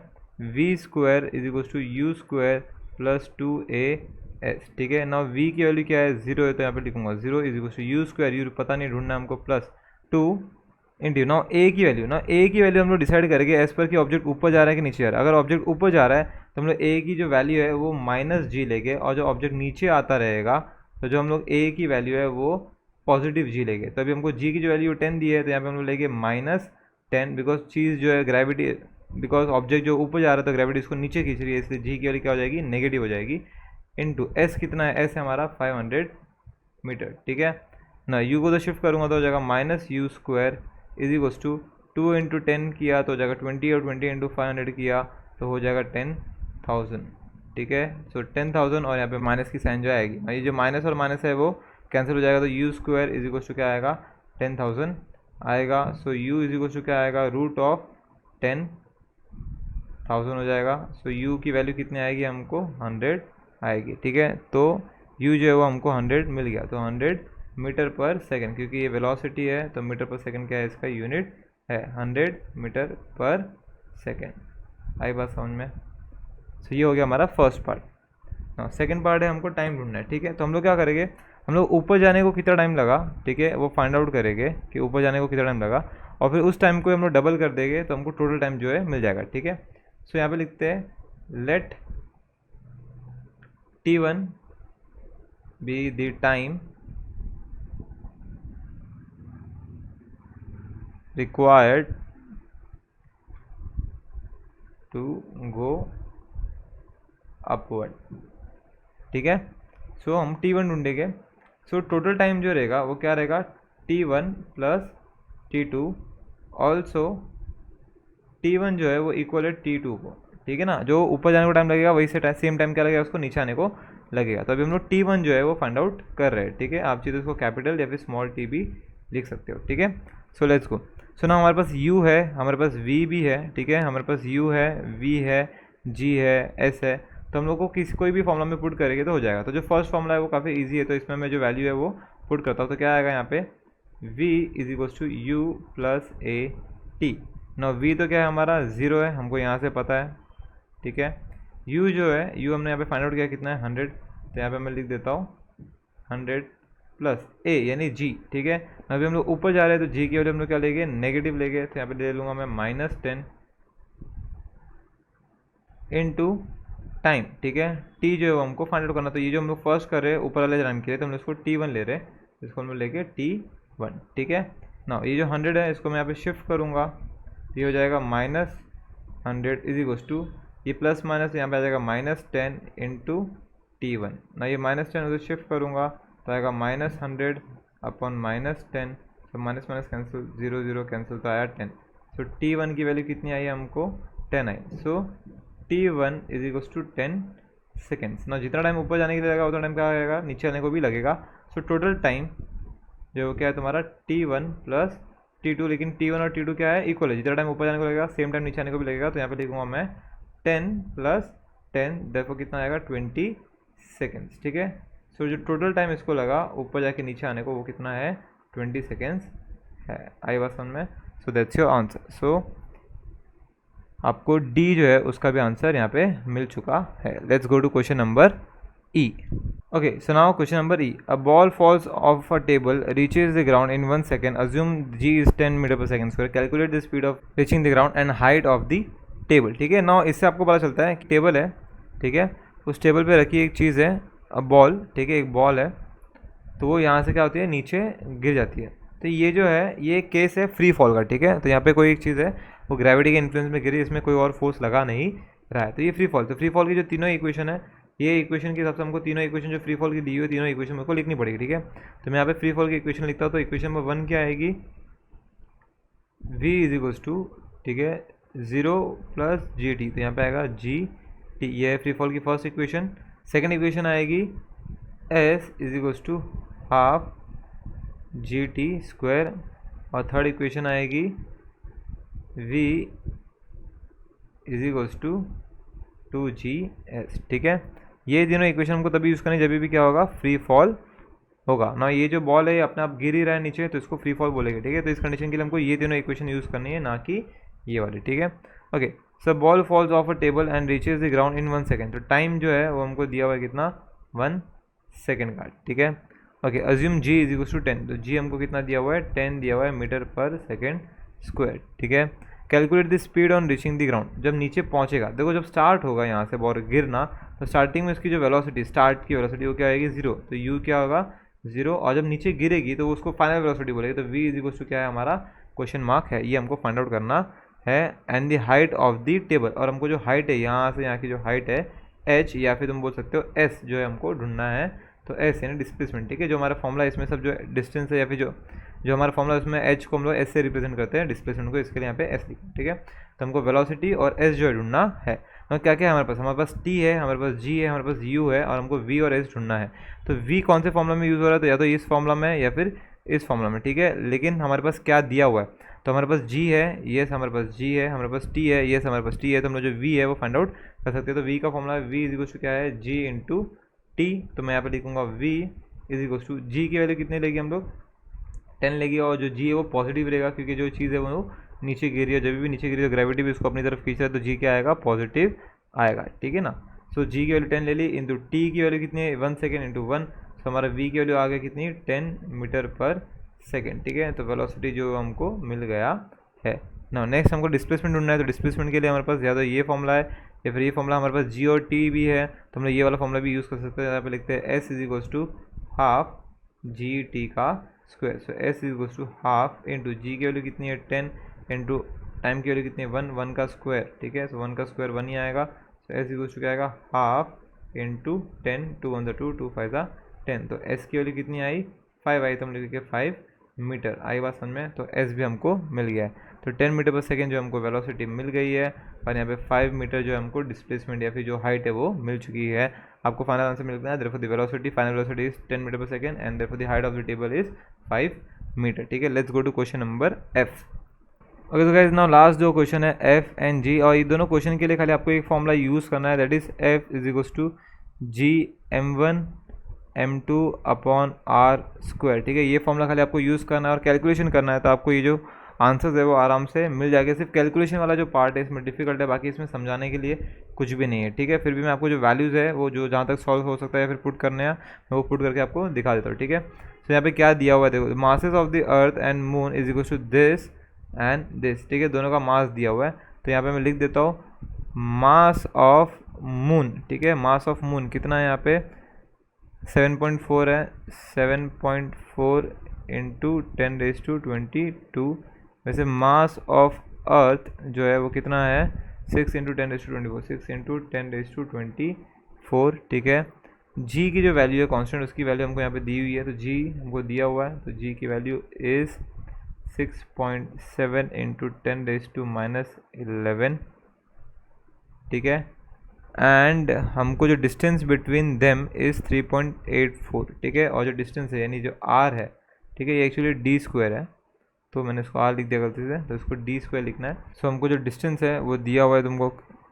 v square is equals to u square plus 2as, ठीक है ना। v की वैल्यू क्या है, 0 है, तो यहाँ पे लिखूंगा 0 is equals to u square, u पता नहीं ढूंढना हमको, प्लस 2 इंटू ना a की वैल्यू, ना a की वैल्यू हम लोग डिसाइड करेंगे एज पर कि ऑब्जेक्ट ऊपर जा रहा है कि नीचे जा रहा है। अगर ऑब्जेक्ट ऊपर जा रहा है तो हम लोग a की जो वैल्यू है वो -g लेंगे, और जो ऑब्जेक्ट नीचे आता रहेगा तो जो हम लोग a की वैल्यू है वो पॉजिटिव g लेंगे। तो अभी हमको g की जो वैल्यू 10 दी है, तो यहाँ पे हम लोग लेंगे -10, बिकॉज चीज़ जो है ग्रेविटी, बिकॉज ऑब्जेक्ट जो ऊपर जा रहा है तो ग्रेविटी इसको नीचे खींच रही है, इसलिए g की वैल्यू क्या हो जाएगी, नेगेटिव हो जाएगी, इनटू s कितना है, s है हमारा 500 मीटर, ठीक है ना। u को तो शिफ्ट करूँगा तो हो जाएगा -u square is equals to 2 into 10 किया तो हो जाएगा 20, और 20 इंटू 500 किया तो हो जाएगा 10,000, ठीक है। सो 10,000, और यहाँ पे माइनस की साइन जो आएगी, ये जो माइनस और माइनस है वो कैंसिल हो जाएगा, तो u square is equals to क्या आएगा, 10,000 आएगा। So u is equals to क्या आएगा, रूट ऑफ 10,000 हो जाएगा। सो u की वैल्यू कितनी आएगी, हमको 100 आएगी, ठीक है। तो u जो है वो हमको 100 मिल गया, तो 100 मीटर पर सेकंड, क्योंकि ये वेलोसिटी है तो मीटर पर सेकंड क्या है, इसका यूनिट है 100 मीटर पर सेकंड। आई बात समझ में। सो ये हो गया हमारा फर्स्ट पार्ट। सेकंड पार्ट है हमको टाइम ढूंढना है, ठीक है। तो हम लोग क्या करेंगे, हम लोग ऊपर जाने को कितना टाइम लगा, ठीक है, वो फाइंड आउट करेंगे कि ऊपर जाने को कितना टाइम लगा, और फिर उस टाइम को हम लोग डबल कर देंगे तो हमको टोटल टाइम जो है मिल जाएगा, ठीक है। सो यहाँ पे लिखते हैं let t1 be the time required to go upward, ठीक है। सो हम t1 ढूंढेंगे। सो टोटल टाइम जो रहेगा वो क्या रहेगा, t1 plus t2, also t1 जो है वो इक्वल है t2 को, ठीक है ना। जो ऊपर जाने को टाइम लगेगा वही से सेम टाइम क्या लगेगा उसको नीचे आने को लगेगा। तो अभी हम लोग t1 जो है वो फाइंड आउट कर रहे हैं, ठीक है। आप चीज़ उसको कैपिटल या फिर स्मॉल t भी लिख सकते हो, ठीक है। So let's go. सो ना हमारे पास u है, हमारे पास v भी है, ठीक है, हमारे पास u है, v है, g है, s है। तो हम लोग को कोई भी फॉर्मूला में पुट करेंगे तो हो जाएगा। तो जो फर्स्ट फॉर्मूला है वो काफ़ी इजी है, तो इसमें मैं जो वैल्यू है वो पुट करता हूँ। तो क्या आएगा यहाँ पे, v is equals to u plus a t. ना v तो क्या है हमारा 0 है, हमको यहाँ से पता है, ठीक है। u जो है, u हमने यहाँ पे फाइंड आउट किया कितना है, 100, तो यहाँ पे मैं लिख देता हूँ 100 प्लस a यानी g, ठीक है। अभी हम लोग ऊपर जा रहे हैं तो g की वैल्यू हम लोग क्या लेंगे, नेगेटिव लेंगे, तो यहाँ पे ले लूँगा मैं -10 इनटू टाइम, ठीक है। t जो है वो हमको फाइंड आउट करना, तो ये जो हम लोग फर्स्ट कर रहे हैं ऊपर वाले टाइम के लिए, तो हम लोग इसको t1 ले रहे हैं, इसको हम लोग लेके t1, ठीक है ना। ये जो 100 है इसको मैं यहाँ पे शिफ्ट करूँगा, ये हो जाएगा -100 इज इक्वल्स टू, ये प्लस माइनस यहाँ पे आ जाएगा -10 इंटू t1 ना। ये -10 उसे शिफ्ट करूँगा तो आएगा -100 अपॉन -10, तो माइनस माइनस कैंसिल, 0 0 कैंसिल, तो आया 10। सो t1 की वैल्यू कितनी आई हमको, 10 आई। So t1 is equals to 10 seconds ना। जितना टाइम ऊपर जाने के लिए लगेगा उतना टाइम क्या आएगा, नीचे आने को भी लगेगा। सो टोटल टाइम जो क्या है तुम्हारा t1 प्लस t2, लेकिन t1 और t2 क्या है, इक्वल है। जितना टाइम ऊपर जाने को लगेगा सेम टाइम नीचे आने को भी लगेगा, तो यहाँ पे लिखूँगा मैं 10 प्लस 10, देखो कितना आएगा 20 सेकेंड्स, ठीक है। सो जो टोटल टाइम इसको लगा ऊपर जाके नीचे आने को वो कितना है, 20 सेकेंड्स है। आई बात समझ में। So that's your answer. सो आपको डी जो है उसका भी आंसर यहाँ पे मिल चुका है। Let's go to question number E. Okay, so now question number E. A ball falls off a table, reaches the ground in 1 second. Assume g is 10 metre पर second square. Calculate the speed of reaching the ground and height of the table. ठीक है. now इससे आपको पता चलता है कि टेबल है, ठीक है, उस टेबल पे रखी एक चीज़ है, बॉल, ठीक है, एक बॉल है, तो वो यहाँ से क्या होती है, नीचे गिर जाती है. तो ये जो है, ये केस है फ्री फॉल का, ठीक है. तो यहाँ पे कोई एक चीज़ है, वो ग्रेविटी के इन्फ्लुएंस में गिरी, इसमें कोई और फोर्स लगा नहीं रहा है, तो ये फ्री फॉल. तो फ्री फॉल की जो तीनों इक्वेशन है, ये इक्वेशन के हिसाब से हमको तीनों इक्वेशन जो फ्री फॉल की दी हुई है, तीनों इक्वेशन मेरे को लिखनी पड़ेगी, ठीक है. तो मैं यहाँ पे फ्री फॉल की इक्वेशन लिखता हूँ. तो इक्वेशन नंबर 1 क्या आएगी, v इज इक्वल्स टू, ठीक है, 0 प्लस जी टी. तो यहाँ पे आएगा जी टी, ये है फ्री फॉल की फर्स्ट इक्वेशन. सेकेंड इक्वेशन आएगी s is equals to half ji t square. और थर्ड इक्वेशन आएगी v is equals to 2gs. ठीक है. ये तीनों इक्वेशन हमको तभी यूज़ करनी जब भी क्या होगा, फ्री फॉल होगा ना. ये जो बॉल है ये अपने आप गिर ही रहा है नीचे, तो इसको फ्री फॉल बोलेंगे, ठीक है. तो इस कंडीशन के लिए हमको ये तीनों इक्वेशन यूज़ करनी है, ना कि ये वाली, ठीक है. Okay, so ball falls off a table and reaches the ground in 1 second. तो टाइम जो है वो हमको दिया हुआ है कितना, 1 सेकेंड का, ठीक है. Okay, assume g is equal to 10. तो g हमको कितना दिया हुआ है, 10 दिया हुआ है मीटर पर सेकेंड स्क्वायर, ठीक है. Calculate the speed on reaching the ground. जब नीचे पहुंचेगा, देखो जब स्टार्ट होगा यहाँ से बॉल गिरना, तो स्टार्टिंग में इसकी जो वेलोसिटी, स्टार्ट की वेलोसिटी वो क्या आएगी, 0. तो u क्या होगा, 0. और जब नीचे गिरेगी तो उसको फाइनल वेलोसिटी बोलेगी. तो v इज इक्वल टू क्या है हमारा, क्वेश्चन मार्क है, ये हमको फाइंड आउट करना है. And the height of the table. और हमको जो हाइट है यहाँ से यहाँ की जो हाइट है h, या फिर तुम बोल सकते हो s, जो है हमको ढूंढना है. तो s यानी डिस्प्लेसमेंट, ठीक है. जो हमारा फॉर्मूला इसमें सब जो डिस्टेंस है, या फिर जो हमारा फॉर्मूला उसमें h को हम लोग s से रिप्रेजेंट करते हैं, डिस्प्लेसमेंट को, इसके लिए यहाँ पे s लिखा, ठीक है. तो हमको वेलोसिटी और s जो है ढूंढना है. और क्या क्या है हमारे पास t है, हमारे पास g है, हमारे पास u है, और हमको v और s ढूंढना है. तो v कौन से फॉर्मूला में यूज़ हो रहा है, तो या तो इस फॉर्मूला में या फिर इस फॉर्मूला में, ठीक है. लेकिन हमारे पास क्या दिया हुआ है, तो हमारे पास g है, यस हमारे पास g है, हमारे पास t है, यस हमारे पास t है. तो हम लोग जो v है वो फाइंड आउट कर सकते हैं. तो v का formula v is equal to क्या है, g इंटू टी. तो मैं यहाँ पे लिखूंगा v is equal to, g की वैल्यू कितनी लेगी हम लोग, 10 लेगी. और जो g है वो पॉजिटिव रहेगा, क्योंकि जो चीज़ है वो नीचे गिरी है. जब भी नीचे गिरी तो ग्रेविटी भी उसको अपनी तरफ खींच रहा है, तो g क्या आएगा, पॉजिटिव आएगा, ठीक है ना. सो g की वैल्यू 10 ले ली, इंटू टी की वैल्यू कितनी है, 1 सेकेंड इंटू 1. तो हमारा v की वैल्यू आ गई कितनी, 10 मीटर पर सेकेंड, ठीक है. तो वेलोसिटी जो हमको मिल गया है ना. नेक्स्ट हमको डिस्प्लेसमेंट ढूंढना है. तो डिस्प्लेसमेंट के लिए हमारे पास या तो ये फॉर्मूला है, या फिर ये फॉर्मूला, हमारे पास g और t भी है, तो हम लोग ये वाला फॉर्मूला भी यूज़ कर सकते हैं. यहाँ पे लिखते हैं s is equals to half ji T का square. So s is equals to half into G की वैल्यू कितनी है, 10 इंटू टाइम की वैल्यू कितनी है, 1 का स्क्वायर, ठीक है. सो 1 का स्क्वायर 1 ही आएगा. सो s इक्वल्स टू क्या आएगा, हाफ इंटू 10, 2 1 2, 2 5 10. तो s की वैल्यू कितनी आई, 5 आई. तो हम लिखेंगे 5 मीटर. आई बात समझ में. तो s भी हमको मिल गया है. तो 10 मीटर पर सेकेंड जो हमको वेलोसिटी मिल गई है, और यहाँ पे 5 मीटर जो हमको डिस्प्लेसमेंट या फिर जो हाइट है वो मिल चुकी है. आपको फाइनल आंसर मिलता है. Therefore the velocity, final velocity is 10 metre per second, and therefore the height of the table is 5 metre, ठीक है. Let's go to question number f. Okay, तो गाइस नाउ लास्ट जो क्वेश्चन है f एंड g, और ये दोनों क्वेश्चन के लिए खाली आपको एक फॉर्मूला यूज़ करना है, that is f is equals to g m1 m2 upon r square, ठीक है. ये फॉर्मूला खाली आपको यूज़ करना है और कैलकुलेशन करना है. तो आपको ये जो आंसर्स है वो आराम से मिल जाएगा. सिर्फ कैलकुलेशन वाला जो पार्ट है इसमें डिफिकल्ट है, बाकी इसमें समझाने के लिए कुछ भी नहीं है, ठीक है. फिर भी मैं आपको जो वैल्यूज़ है वो जो जहाँ तक सॉल्व हो सकता है या फिर पुट करने हैं, मैं वो पुट करके आपको दिखा देता हूँ, ठीक है. तो यहाँ पे क्या दिया हुआ है, देखो, masses of the earth and moon is equal to this and this, ठीक है. दोनों का मास दिया हुआ है. तो यहाँ पे मैं लिख देता हूँ मास ऑफ मून, ठीक है. मास ऑफ मून कितना है यहाँ पे, 7.4 है. 7.4 इंटू 10⁻²². वैसे मास ऑफ अर्थ जो है वो कितना है, 6 इंटू 10⁻²4, 6 इंटू 10⁻²4, ठीक है. जी की जो वैल्यू है कांस्टेंट, उसकी वैल्यू हमको यहाँ पे दी हुई है. तो जी हमको दिया हुआ है, तो जी की वैल्यू इज़ 6.7 इंटू 10⁻⁻11, ठीक है. एंड हमको जो डिस्टेंस बिटवीन देम इज़ 3.84, ठीक है. और जो डिस्टेंस है यानी जो आर है, ठीक है, ये एक्चुअली डी स्क्वायर है, तो मैंने इसको आर लिख दिया गलती से, तो इसको डी स्क्वायर लिखना है. सो हमको जो डिस्टेंस है वो दिया हुआ है तुमको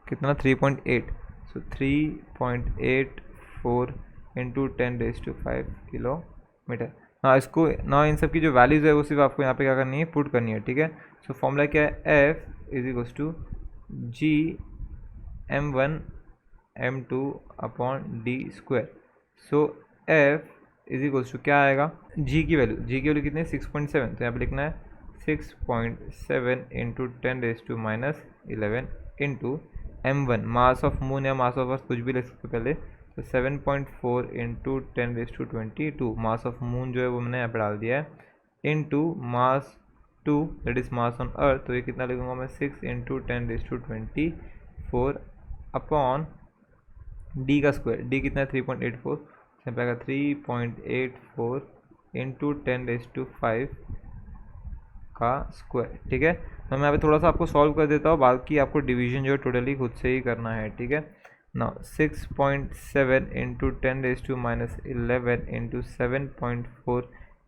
कितना, 3.8. सो 3.84 इंटू 10⁻5 किलोमीटर. हाँ, इसको ना इन सब की जो वैल्यूज़ है वो सिर्फ आपको यहाँ पे क्या करनी है, पुट करनी है, ठीक है. सो फॉर्मूला क्या है, f is equals to G m1 m2 upon D square. So F is equals to क्या आएगा, जी की वैल्यू कितनी है 6.7, तो यहाँ पे लिखना है 6.7 into 10⁻11 into m1 mass of moon या मास ऑफ अर्थ कुछ भी लिख सकते पहले, तो 7.4 इंटू 10⁻22 मास ऑफ मून जो है वो मैंने यहाँ पे डाल दिया है, into mass 2 that is mass on अर्थ, तो ये कितना लिखूंगा मैं 6 इंटू 10⁻24 अपॉन डी का स्क्वायर, डी कितना है 3.84, यहाँ पे आएगा 3.84 इंटू 10⁻5 का स्क्वायर। ठीक है, तो मैं यहाँ पे थोड़ा सा आपको सॉल्व कर देता हूँ, बाकी आपको डिवीजन जो है टोटली खुद से ही करना है। ठीक है, now 6.7 into 10⁻11 into 7.4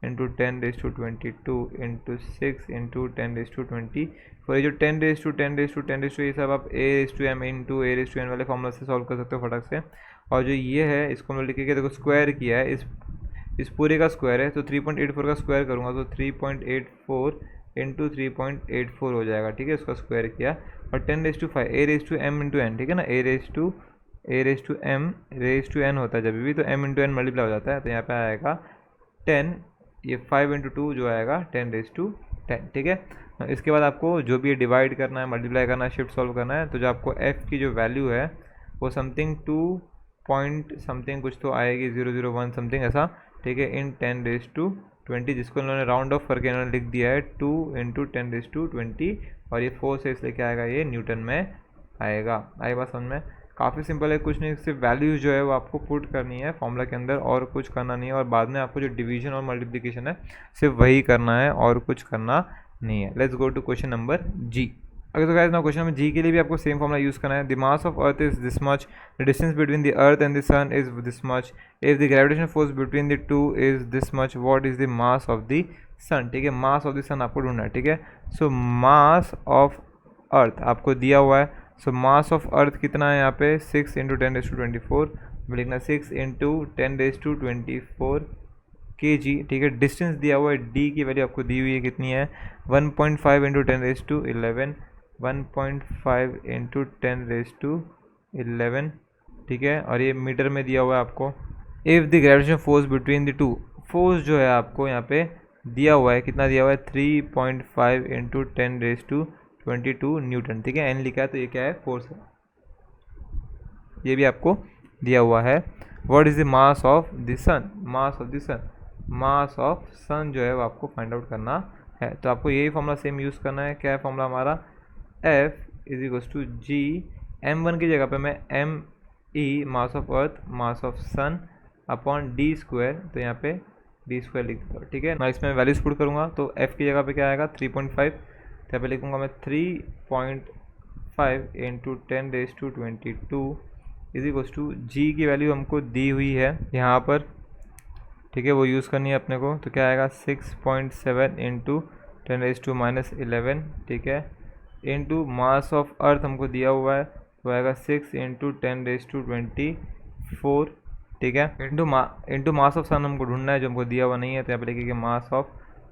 into 10⁻22 into 6 into 10⁻20, ये जो 10⁻10⁻10 ये सब आप a⁻m इंटू a⁻n वाले फॉर्मूला से सॉल्व कर सकते हो फटक से। और जो ये है इसको मैं लिख के देखो स्क्वायर किया है, इस पूरे का स्क्वायर है, तो 3.84 का स्क्वायर करूँगा तो 3.84 इंटू 3.84 हो जाएगा। ठीक है, इसका स्क्वायर किया, और 10⁻5 a⁻m इंटू n, ठीक है ना, a⁻m होता है जब भी, तो m इंटू n मल्टीप्लाई हो जाता है, तो यहाँ पे आएगा 10, ये 5 इंटू 2 जो आएगा 10⁻10। ठीक है, इसके बाद आपको जो भी डिवाइड करना है, मल्टीप्लाई करना है, शिफ्ट सॉल्व करना है, तो जो आपको f की जो वैल्यू है वो समथिंग 2 पॉइंट समथिंग कुछ तो आएगी 001 समथिंग ऐसा। ठीक है, इन 10⁻20, जिसको इन्होंने राउंड ऑफ करके इन्होंने लिख दिया है 2 इंटू 10⁻20, और ये 4 से इसलिए क्या आएगा, ये न्यूटन में आएगा। आई बात समझ में? काफ़ी सिंपल है, कुछ नहीं, सिर्फ वैल्यूज जो है वो आपको पुट करनी है फॉर्मूला के अंदर, और कुछ करना नहीं है, और बाद में आपको जो डिवीजन और मल्टीप्लिकेशन है सिर्फ वही करना है और कुछ करना नहीं है। Let's go to question number G. अगर तो गाइस ना क्वेश्चन नंबर जी के लिए भी आपको सेम फॉर्मूला यूज़ करना है। The mass of earth is this much, the distance between the earth and the sun is this much, if the gravitation force between the two is this much, what is the mass of the sun. ठीक है, मास ऑफ द सन आपको ढूंढना है। ठीक है, सो मास ऑफ अर्थ आपको दिया हुआ है, सो मास ऑफ अर्थ कितना है यहाँ पे 6 इंटू 10⁻24, लिखना 6 इंटू 10⁻24 kg। ठीक है, डिस्टेंस दिया हुआ है, डी की वैल्यू आपको दी हुई है कितनी है 1.5 इंटू 10⁻11, 1.5 इंटू 10⁻11। ठीक है, और ये मीटर में दिया हुआ है आपको। If the gravitation force between the to, force जो है आपको यहाँ पे दिया हुआ है, कितना दिया हुआ है 3.5 इंटू 10⁻22 न्यूटन। ठीक है, एन लिखा है तो ये क्या है, फोर्स है, ये भी आपको दिया हुआ है। What is the mass of the sun, mass of the sun, mass of sun जो है वो आपको फाइंड आउट करना है। तो आपको यही फॉर्मूला सेम यूज़ करना है। क्या है फॉर्मूला हमारा, F is equals to G, m1 की जगह पे मैं m mass of earth mass of sun upon D square, तो यहाँ पे डी स्क्वायर लिख देता हूँ। ठीक है, मैं इसमें वैल्यूज पुट करूँगा, तो f की जगह पे क्या आएगा 3.5, तो यहाँ पे लिखूँगा मैं 3.5 इंटू 10⁻22 इज इक्वल्स टू जी की वैल्यू हमको दी हुई है यहाँ पर। ठीक है, वो यूज़ करनी है अपने को, तो क्या आएगा 6.7 इंटू 10⁻11। ठीक है, इंटू मास ऑफ अर्थ हमको दिया हुआ है, तो आएगा 6 इंटू 10⁻24। ठीक है, इंटू मास ऑफ सन हमको ढूंढना है जो हमको दिया हुआ नहीं है, तो यहाँ पे लिखेंगे mass of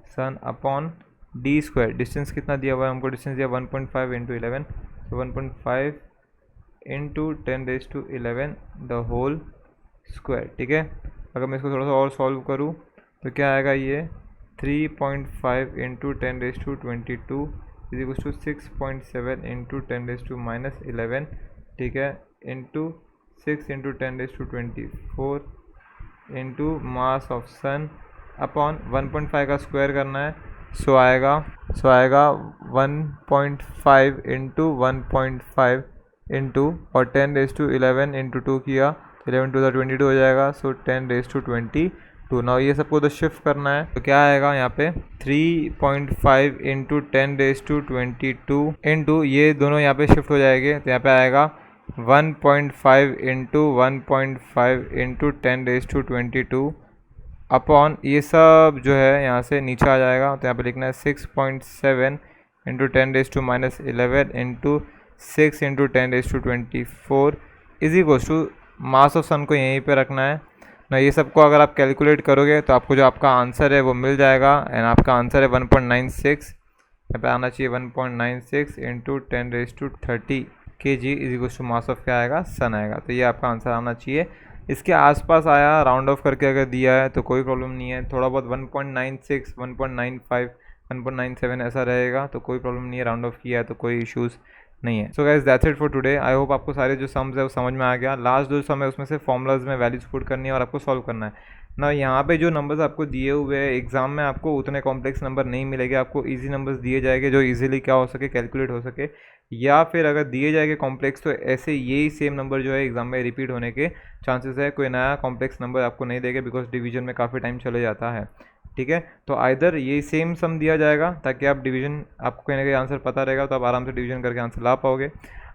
sun upon D square, distance कितना दिया हुआ है हमको, डिस्टेंस दिया 1.5 इंटू 11, तो 1.5 इंटू 10⁻11 द होल स्क्वायर। ठीक है, अगर मैं इसको थोड़ा सा और सॉल्व करूँ तो क्या आएगा, ये 3.5 into 10⁻22 is equal to 6.7 into 10⁻11। ठीक है, into 6 into 10⁻24 into mass of sun upon 1.5 का स्क्वायर करना है, सो आएगा 1.5 इंटू 1.5 इंटू और 10⁻11 इंटू 2 किया, 11 टू 22 हो जाएगा, सो 10⁻22। नाउ ये सबको तो शिफ्ट करना है, तो क्या आएगा यहाँ पे 3.5 इंटू 10⁻22 इंटू ये दोनों यहाँ पे शिफ्ट हो जाएंगे, तो यहाँ पे आएगा 1.5 इंटू 1.5 इंटू 10⁻22 अपॉन ये सब जो है यहाँ से नीचे आ जाएगा, तो यहाँ पे लिखना है 6.7 into 10⁻11 into 6 into 10⁻24 is equal to mass of sun को यहीं पे रखना है ना। ये सबको अगर आप कैलकुलेट करोगे तो आपको जो आपका आंसर है वो मिल जाएगा, एंड आपका आंसर है 1.96, यहाँ पे आना चाहिए 1.96 into 10⁻30 kg is equal to mass of क्या आएगा, सन आएगा। तो ये आपका आंसर आना चाहिए इसके आसपास आया, राउंड ऑफ करके अगर दिया है तो कोई प्रॉब्लम नहीं है। थोड़ा बहुत 1.96, 1.95, 1.97 ऐसा रहेगा तो कोई प्रॉब्लम नहीं है। राउंड ऑफ किया है तो कोई इश्यूज़ नहीं है। So guys that's it for today. I hope आपको सारे जो सम्स है वो समझ में आ गया। लास्ट जो सम है उसमें से फॉर्मूलाज में वैल्यूज पुट करनी है और आपको सॉल्व करना है ना। यहाँ पे जो नंबर्स आपको दिए हुए हैं एग्जाम में, आपको उतने कॉम्प्लेक्स नंबर नहीं मिलेंगे, आपको इजी नंबर्स दिए जाएंगे जो इजीली क्या हो सके, कैलकुलेट हो सके। या फिर अगर दिए जाएंगे कॉम्प्लेक्स तो ऐसे यही सेम नंबर जो है एग्जाम में रिपीट होने के चांसेस है। कोई नया कॉम्प्लेक्स नंबर आपको नहीं देगा बिकॉज डिवीजन में काफ़ी टाइम चले जाता है। ठीक है, तो आइदर ये सेम सम दिया जाएगा ताकि आप डिवीजन, आपको कहीं ना कहीं आंसर पता रहेगा तो आप आराम से डिवीजन करके आंसर ला पाओगे।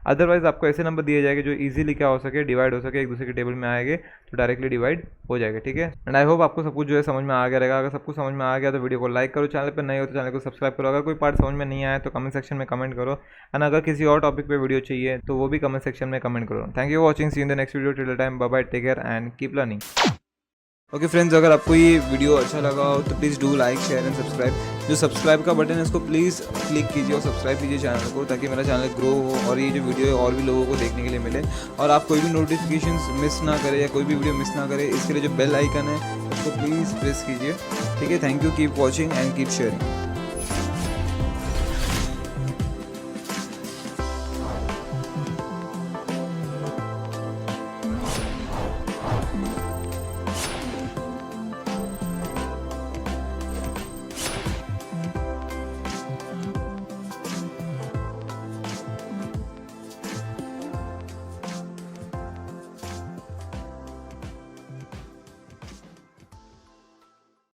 अदरवाइज आपको ऐसे नंबर दिए जाएंगे जो इजीली क्या हो सके, डिवाइड हो सके, एक दूसरे के टेबल में आएंगे तो डायरेक्टली डिवाइड हो जाएगा। ठीक है, एंड आई होप आपको सब कुछ जो है समझ में आ गया रहेगा। अगर सब कुछ समझ में आ गया तो वीडियो को लाइक करो, चैनल पर नए हो तो चैनल को सब्सक्राइब करो। अगर कोई पार्ट समझ में नहीं आया तो कमेंट सेक्शन में कमेंट करो, एंड अगर किसी और टॉपिक पे वीडियो चाहिए तो वो भी कमेंट सेक्शन में कमेंट करो। Thank you for watching, see in the next video, till the time bye bye, take care and keep learning. Okay friends, अगर आपको ये वीडियो अच्छा लगा हो तो please do like, share and subscribe. जो सब्सक्राइब का बटन है इसको प्लीज़ क्लिक कीजिए और सब्सक्राइब कीजिए चैनल को, ताकि मेरा चैनल ग्रो हो और ये जो वीडियो है और भी लोगों को देखने के लिए मिले और आप कोई भी नोटिफिकेशंस मिस ना करें या कोई भी वीडियो मिस ना करें। इसके लिए जो बेल आइकन है उसको प्लीज़ प्रेस कीजिए। ठीक है, thank you, keep watching and keep sharing.